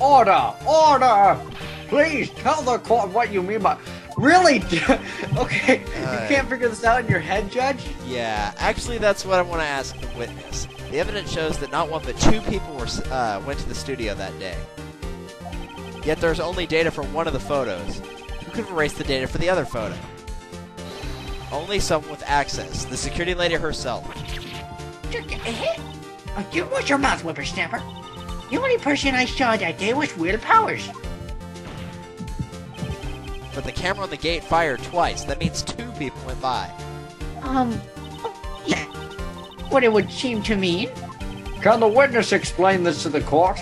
Order! Order! Please tell the court what you mean by... Really? Okay, you can't figure this out in your head, Judge? Yeah, actually that's what I want to ask the witness. The evidence shows that not one but two people went to the studio that day. Yet there's only data for one of the photos. Who could have erased the data for the other photo? Only someone with access, the security lady herself. You watch your mouth, whippersnapper. The only person I saw that day was Will Powers. But the camera on the gate fired twice. That means two people went by. Yeah. What it would seem to mean? Can the witness explain this to the court?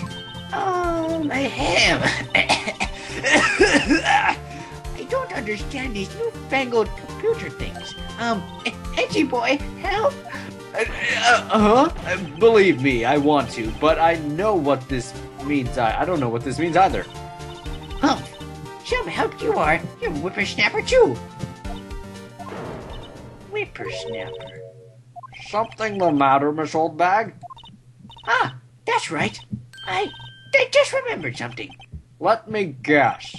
Ahem. I don't understand these newfangled computer things. Edgy boy, help! Believe me, I want to, but I know what this means. I don't know what this means either. Oh, some help you are. You're a whippersnapper too. Whippersnapper. Something the matter, Miss Oldbag? Ah, that's right. I just remembered something. Let me guess.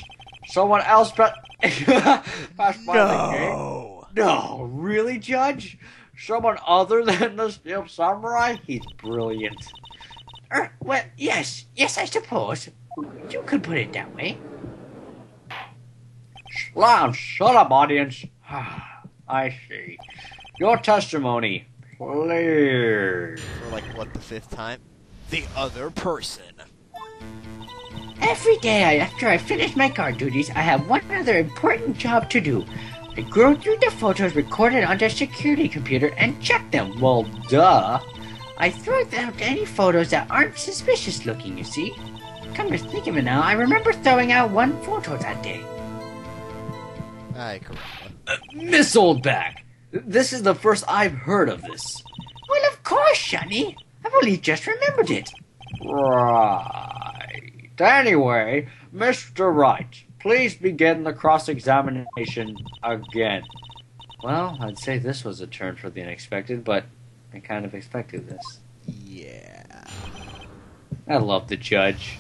Someone else passed by the gate? No, really, Judge? Someone other than the Steel Samurai? He's brilliant. Well, yes, I suppose. You could put it that way. Lounge, shut up, audience. I see. Your testimony, please. For like, what, the fifth time? The other person. Every day after I finish my guard duties, I have one other important job to do. I go through the photos recorded on the security computer and check them. Well, duh. I throw out any photos that aren't suspicious looking, you see. Come to think of it now, I remember throwing out one photo that day. Aye, correct. Miss Oldbag, this is the first I've heard of this. Well, of course, Sonny. I've only just remembered it. Right. Anyway, Mr. Wright, please begin the cross-examination again. Well, I'd say this was a turn for the unexpected, but I kind of expected this. Yeah. I love the judge.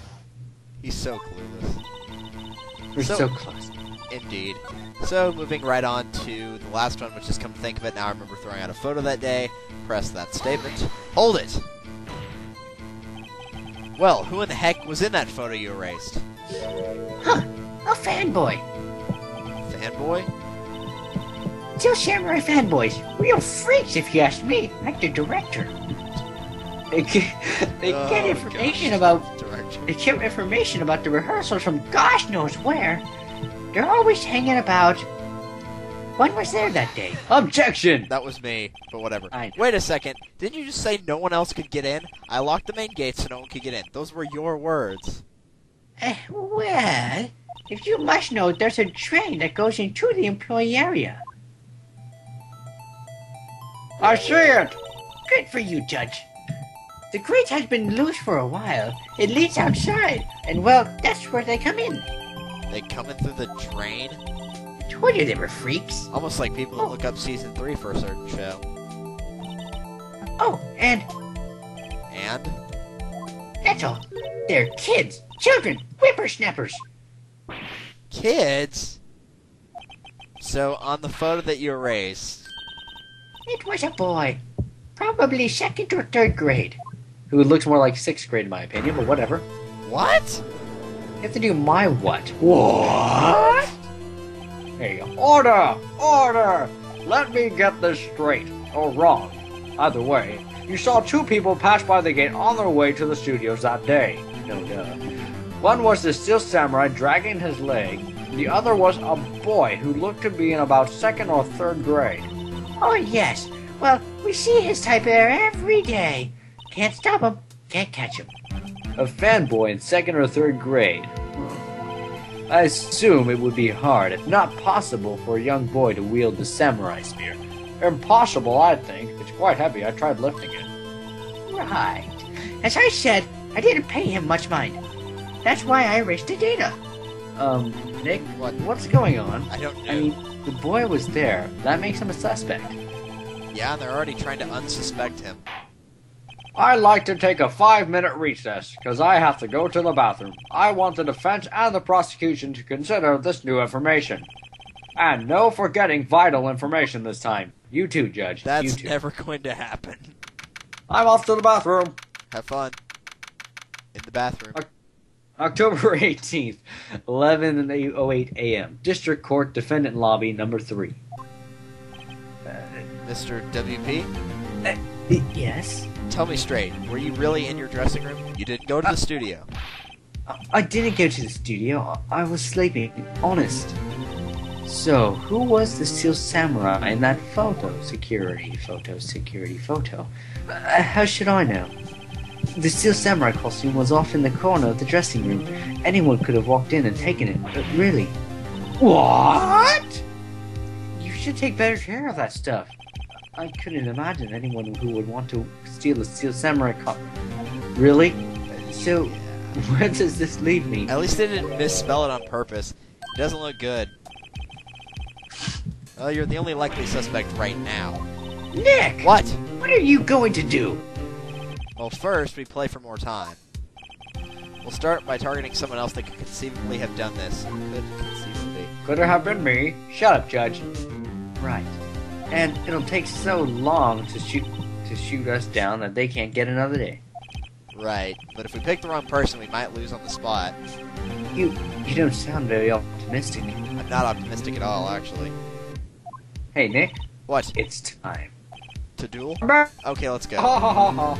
He's so clueless. We're so close. Indeed. So, moving right on to the last one, which is, come to think of it, now I remember throwing out a photo that day. Press that statement. Hold it! Well, who in the heck was in that photo you erased? Huh, a fanboy. Fanboy? Two samurai fanboys. Real freaks, if you ask me. Like the director. They get information about the rehearsals from gosh knows where. They're always hanging about. When was there that day? Objection! That was me, but whatever. I know. Wait a second. Didn't you just say no one else could get in? I locked the main gate so no one could get in. Those were your words. Well, if you must know, there's a train that goes into the employee area. I see it! Good for you, Judge. The grate has been loose for a while. It leads outside, and well, that's where they come in. They come in through the drain? Told you they were freaks. Almost like people that look up Season 3 for a certain show. Oh, and And? that's all. They're kids, children, whippersnappers. Kids? So, on the photo that you erased... It was a boy. Probably second or third grade. Who looks more like 6th grade in my opinion, but whatever. What? You have to do my what? What? Hey, order! Order! Let me get this straight. Or wrong. Either way, you saw two people pass by the gate on their way to the studios that day. No duh. One was the Steel Samurai dragging his leg. The other was a boy who looked to be in about 2nd or 3rd grade. Oh, yes. Well, we see his type there every day. Can't stop him. Can't catch him. A fanboy in 2nd or 3rd grade. I assume it would be hard, if not possible, for a young boy to wield the samurai spear. Impossible, I think. It's quite heavy. I tried lifting it. Right. As I said, I didn't pay him much mind. That's why I erased the data. Nick, what's going on? I don't know. I mean, the boy was there. That makes him a suspect. Yeah, they're already trying to unsuspect him. I'd like to take a 5-minute recess, because I have to go to the bathroom. I want the defense and the prosecution to consider this new information. And no forgetting vital information this time. You too, Judge. That's you too. never going to happen. I'm off to the bathroom. Have fun. In the bathroom. October 18th, 11:08 a.m. District Court Defendant Lobby Number 3. Mr. WP? Yes? Tell me straight. Were you really in your dressing room? You didn't go to the studio. I didn't go to the studio. I was sleeping. Honest. So, who was the Steel Samurai in that photo? Security photo. How should I know? The Steel Samurai costume was off in the corner of the dressing room. Anyone could have walked in and taken it, but really. What? You should take better care of that stuff. I couldn't imagine anyone who would want to steal a Steel Samurai Really? So, where does this leave me? At least they didn't misspell it on purpose. It doesn't look good. Well, you're the only likely suspect right now. Nick! What? What are you going to do? Well, first, we play for more time. We'll start by targeting someone else that could conceivably have done this. Could it have been me? Shut up, Judge. Right. And it'll take so long to shoot us down that they can't get another day. Right, but if we pick the wrong person, we might lose on the spot. You don't sound very optimistic. I'm not optimistic at all, actually. Hey, Nick. What? It's time. To duel? Okay, let's go. Ha ha ha ha.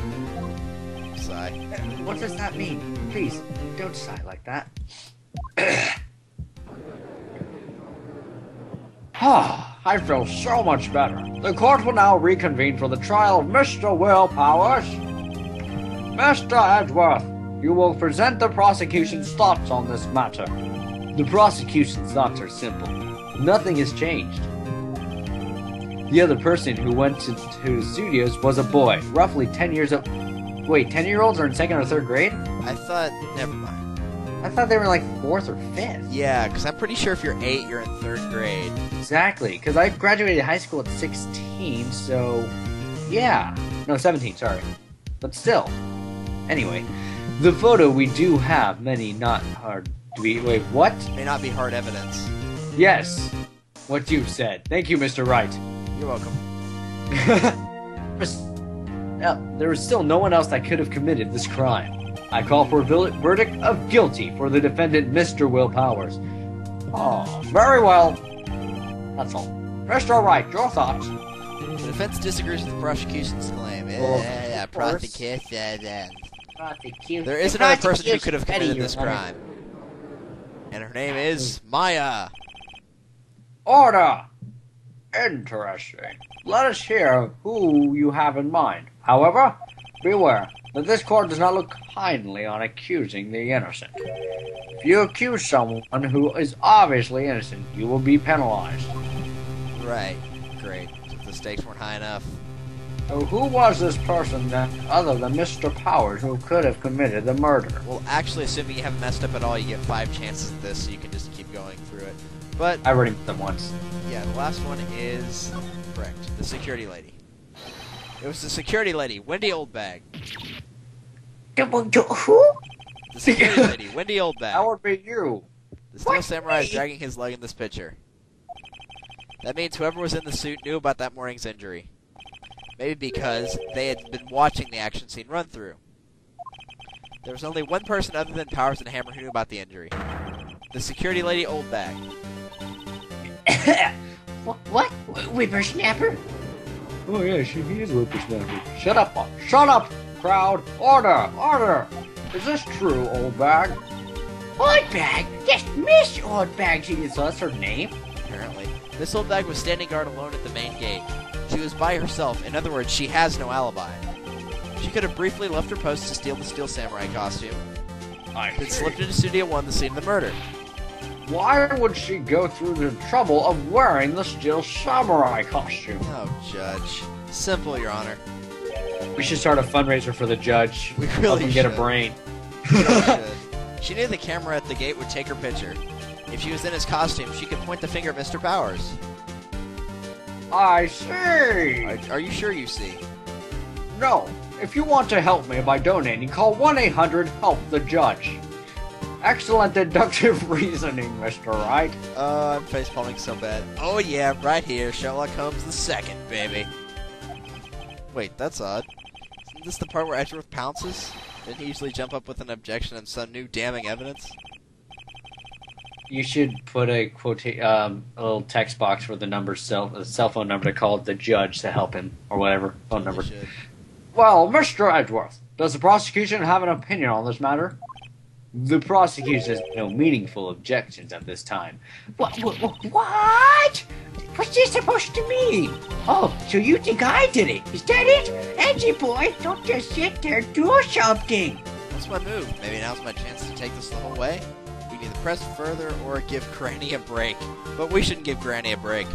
Sigh. What does that mean? Please, don't sigh like that. I feel so much better. The court will now reconvene for the trial of Mr. Will Powers. Mr. Edgeworth, you will present the prosecution's thoughts on this matter. The prosecution's thoughts are simple. Nothing has changed. The other person who went to the studios was a boy, roughly 10 years old. Wait, 10-year-olds are in 2nd or 3rd grade? I thought... Never mind. I thought they were like 4th or 5th. Yeah, because I'm pretty sure if you're 8, you're in 3rd grade. Exactly, because I graduated high school at 16, so... Yeah. No, 17, sorry. But still. Anyway, the photo we do have many not hard to be... Wait, what? May not be hard evidence. Yes. What you said. Thank you, Mr. Wright. You're welcome. There is still no one else that could have committed this crime. I call for a verdict of guilty for the defendant, Mr. Will Powers. Oh, very well. That's all. Mr. Wright, your thoughts? The defense disagrees with the prosecution's claim. There is another person who could have committed this crime. And her name is Maya. Order! Interesting. Let us hear who you have in mind. However, beware that this court does not look kindly on accusing the innocent. If you accuse someone who is obviously innocent, you will be penalized. Right. Great. If the stakes weren't high enough. So who was this person then, other than Mr. Powers, who could have committed the murder? Well, actually, assuming you haven't messed up at all, you get 5 chances at this, so you can just keep going through it. But I've already met them once. yeah, the last one is correct. The security lady. It was the security lady, Wendy Oldbag. Who? The security lady, Wendy Oldbag. That would be you. The Steel Samurai is dragging his leg in this picture. That means whoever was in the suit knew about that morning's injury. Maybe because they had been watching the action scene run through. There was only one person other than Powers and Hammer who knew about the injury. The security lady Oldbag. What? Whippersnapper? Oh yeah, he is whippersnapper. Shut up, crowd. Order. Is this true, Oldbag? Oldbag? Yes, Miss Oldbag. That's her name. Apparently. Miss Oldbag was standing guard alone at the main gate. She was by herself. In other words, she has no alibi. She could have briefly left her post to steal the Steel Samurai costume, then slipped into Studio 1 the scene of the murder. Why would she go through the trouble of wearing the Steel Samurai costume? Oh, Judge. Simple, Your Honor. We should start a fundraiser for the judge. We Help really him should. get a brain. Really should. She knew the camera at the gate would take her picture. If she was in his costume, she could point the finger at Mr. Powers. I see. Are you sure you see? No, if you want to help me by donating, call 1-800-HELP-THE-JUDGE. Excellent deductive reasoning, Mr. Wright. I'm facepalming so bad. Oh yeah, right here, Sherlock Holmes II, baby. Wait, that's odd. Isn't this the part where Edgeworth pounces? Didn't he usually jump up with an objection and some new damning evidence? You should put a little text box for the number cell phone number to call the judge to help him, or whatever phone number. Should. Well, Mr. Edgeworth, does the prosecution have an opinion on this matter? The prosecution has no meaningful objections at this time. What? What's this supposed to mean? Oh, so you think I did it? Is that it? Edgy boy, don't just sit there, do something. That's my move. Maybe now's my chance to take this the whole way. We can either press further or give Granny a break. But we shouldn't give Granny a break.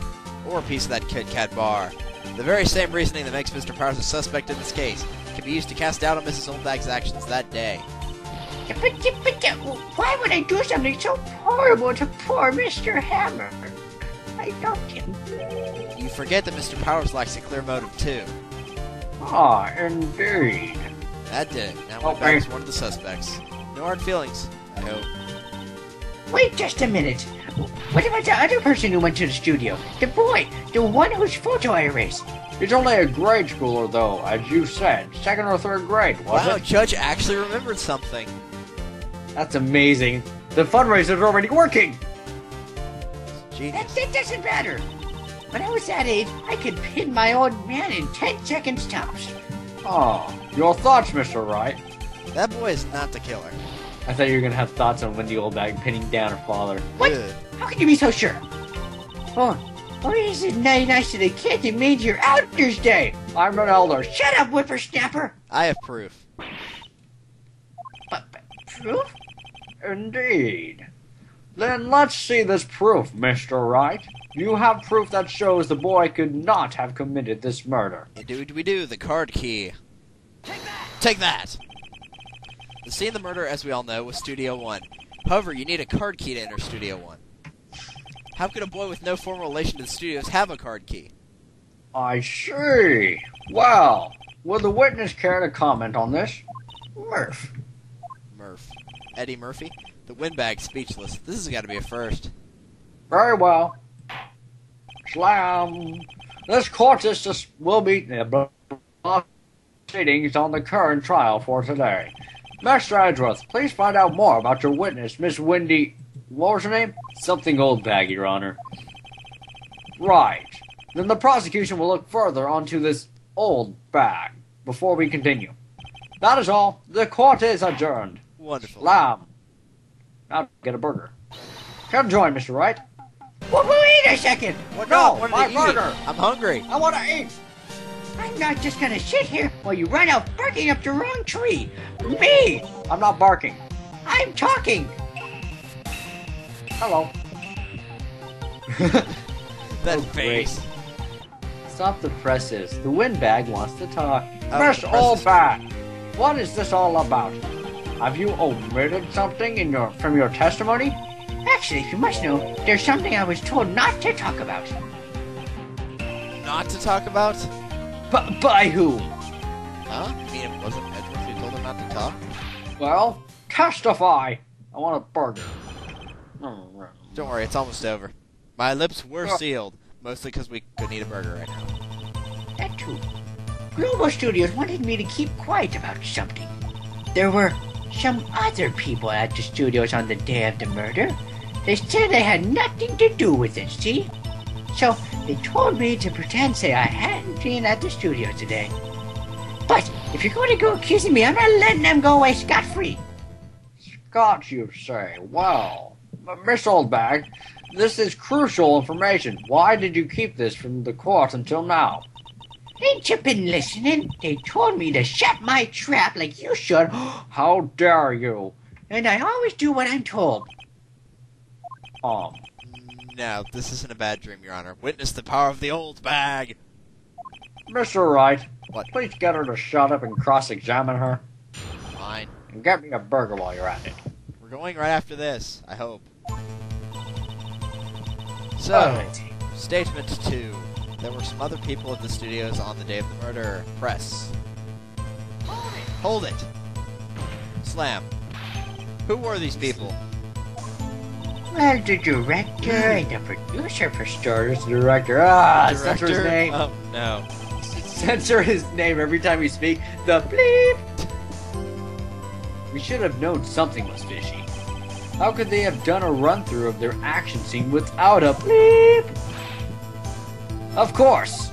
Or a piece of that Kit Kat bar. The very same reasoning that makes Mr. Powers a suspect in this case can be used to cast doubt on Mrs. Oldbag's actions that day. But why would I do something so horrible to poor Mr. Hammer? I loved him. You forget that Mr. Powers lacks a clear motive, too. Ah, indeed. That did it. Now we're back as one of the suspects. No hard feelings, I hope. Wait just a minute. What about the other person who went to the studio? The boy, the one whose photo I erased. He's only a grade schooler, though, as you said. 2nd or 3rd grade, was Wow, it? Judge actually remembered something. That's amazing. The fundraiser's already working! Genius. That doesn't matter. When I was that age, I could pin my old man in 10 seconds tops. Ah, your thoughts, Mr. Wright? That boy is not the killer. I thought you were gonna have thoughts on Wendy Oldbag pinning down her father. What? Good. How can you be so sure? Oh, is it nice to the kid that made your Elder's Day? I'm an elder. Shut up, whippersnapper. I have proof. But proof? Indeed. Then let's see this proof, Mr. Wright. You have proof that shows the boy could not have committed this murder. Indeed we do. The card key. Take that! The scene of the murder, as we all know, was Studio 1. However, you need a card key to enter Studio 1. How could a boy with no formal relation to the studios have a card key? I see. Well, would the witness care to comment on this? Murph. Murph. Eddie Murphy? The windbag speechless. This has got to be a first. Very well. Slam. This court will be proceedings on the current trial for today. Mr. Edgeworth, please find out more about your witness, Miss Wendy... What was her name? Something Oldbag, Your Honor. Right. Then the prosecution will look further onto this old bag before we continue. That is all. The court is adjourned. Wonderful. Lamb. Now get a burger. Come join, Mr. Wright. Wait a second. What? No, What my did I eat? burger. I'm hungry. I want to eat. I'm not just gonna sit here while you run out barking up the wrong tree. Me! I'm not barking. I'm talking. Hello. That Oh, face. Stop the presses. The windbag wants to talk. Oh, Miss the presses. Oldbag, what is this all about? Have you omitted something from your testimony? Actually, you must know, there's something I was told not to talk about. Not to talk about? By who? Huh? You mean it wasn't Edgeworth who told him not to talk? Well, testify. I want a burger. Don't worry, it's almost over. My lips were sealed, mostly because we couldn't eat a burger right now. That too. Global Studios wanted me to keep quiet about something. There were some other people at the studios on the day of the murder. They said they had nothing to do with it, see? So they told me to pretend say I hadn't been at the studio today. But if you're going to go accusing me, I'm not letting them go away scot-free. Scott, you say? Well, Miss Oldbag, this is crucial information. Why did you keep this from the court until now? Ain't you been listening? They told me to shut my trap like you should. How dare you? And I always do what I'm told. No, this isn't a bad dream, Your Honor. Witness the power of the old bag. Mr. Wright, What? please get her to shut up and cross-examine her. Fine. And get me a burger while you're at it. We're going right after this, I hope. So, Alright. statement 2. There were some other people at the studios on the day of the murder. Press. Hold it. Slam. Who were these people? Well, the director and the producer, for starters. The director. Ah, Director? censor his name. Oh, no. Censor his name every time we speak. The bleep. We should have known something was fishy. How could they have done a run-through of their action scene without a bleep? Of course.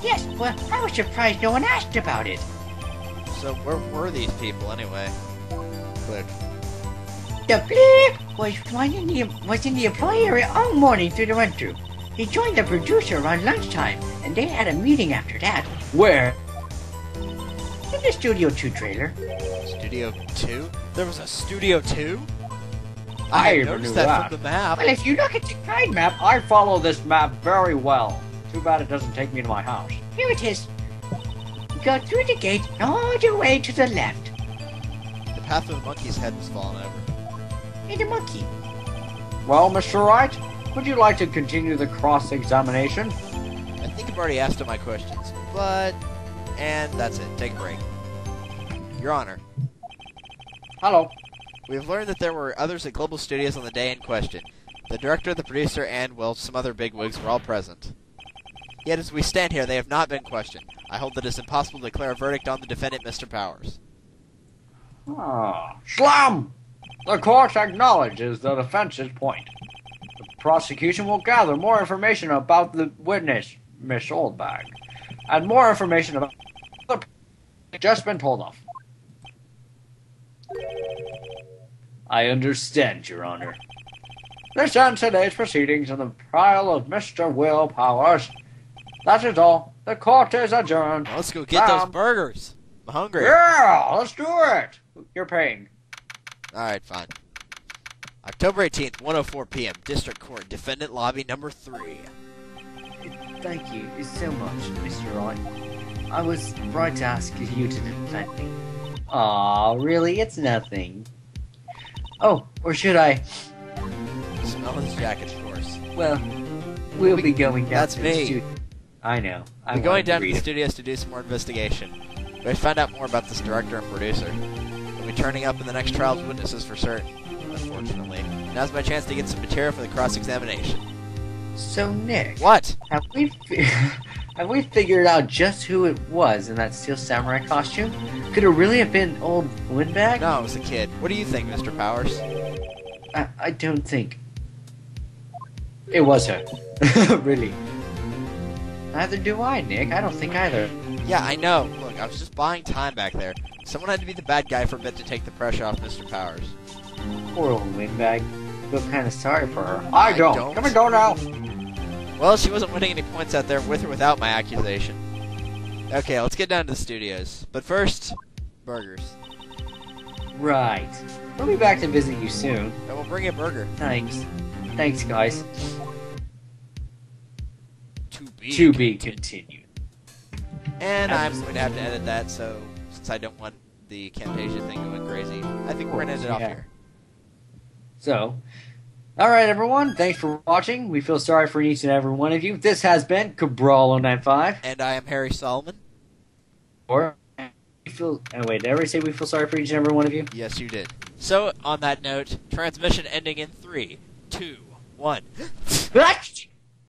Yes, well, I was surprised no one asked about it. So where were these people anyway? Click. The bleep was in the employee area all morning through the run-through. He joined the producer around lunchtime, and they had a meeting after that. Where? In the Studio 2 trailer. Studio 2? There was a Studio 2? I hadn't never noticed knew that that. from the map. Well, if you look at the guide map, I follow this map very well. Too bad it doesn't take me to my house. here it is. You go through the gate and all the way to the left. The path of the monkey's head was falling over. And the monkey. Well, Mr. Wright, would you like to continue the cross-examination? I think I've already asked all my questions, but... And that's it. Take a break. Your Honor, Hello. we have learned that there were others at Global Studios on the day in question. The director, the producer, and, well, some other bigwigs were all present. Yet as we stand here, they have not been questioned. I hold that it is impossible to declare a verdict on the defendant, Mr. Powers. Slam! The court acknowledges the defense's point. The prosecution will gather more information about the witness, Miss Oldbag, and more information about the just been told of. I understand, Your Honor. This ends today's proceedings in the trial of Mr. Will Powers. That is all. The court is adjourned. Now let's go get those burgers. I'm hungry. Yeah, let's do it. You're paying. Alright, fine. October 18th, 1:04 p.m., District Court, Defendant Lobby number 3. Thank you so much, Mr. Wright. I was right to ask you to defend me. Aw, really? It's nothing. Oh, or should I? Smell his jacket, of course. Well, we'll be going down That's to me. the studio. I know. We're going down to the studios to do some more investigation. We find out more about this director and producer. We'll be turning up in the next trial as witnesses for certain, unfortunately. Now's my chance to get some material for the cross-examination. So, Nick, What? have we figured out just who it was in that Steel Samurai costume? Could it really have been old Windbag? No, it was a kid. What do you think, Mr. Powers? I don't think. It was her. Really. Neither do I, Nick. I don't think either. Yeah, I know. Look, I was just buying time back there. Someone had to be the bad guy for a bit to take the pressure off Mr. Powers. Poor old Windbag. I feel kind of sorry for her. I don't. Come and go now. Well, she wasn't winning any points out there with or without my accusation. Okay, let's get down to the studios. But first, burgers. Right. We'll be back to visit you soon. And we'll bring you a burger. Thanks. Thanks, guys. To be continued. And I'm going to have to edit that, so since I don't want the Camtasia thing going crazy, I think we're going to end it off here. So, alright everyone, thanks for watching. We feel sorry for each and every one of you. This has been Cabral095. And I am Harry Solomon. Or, we feel, oh wait, did I already say we feel sorry for each and every one of you? Yes, you did. So, on that note, transmission ending in 3, 2, 1.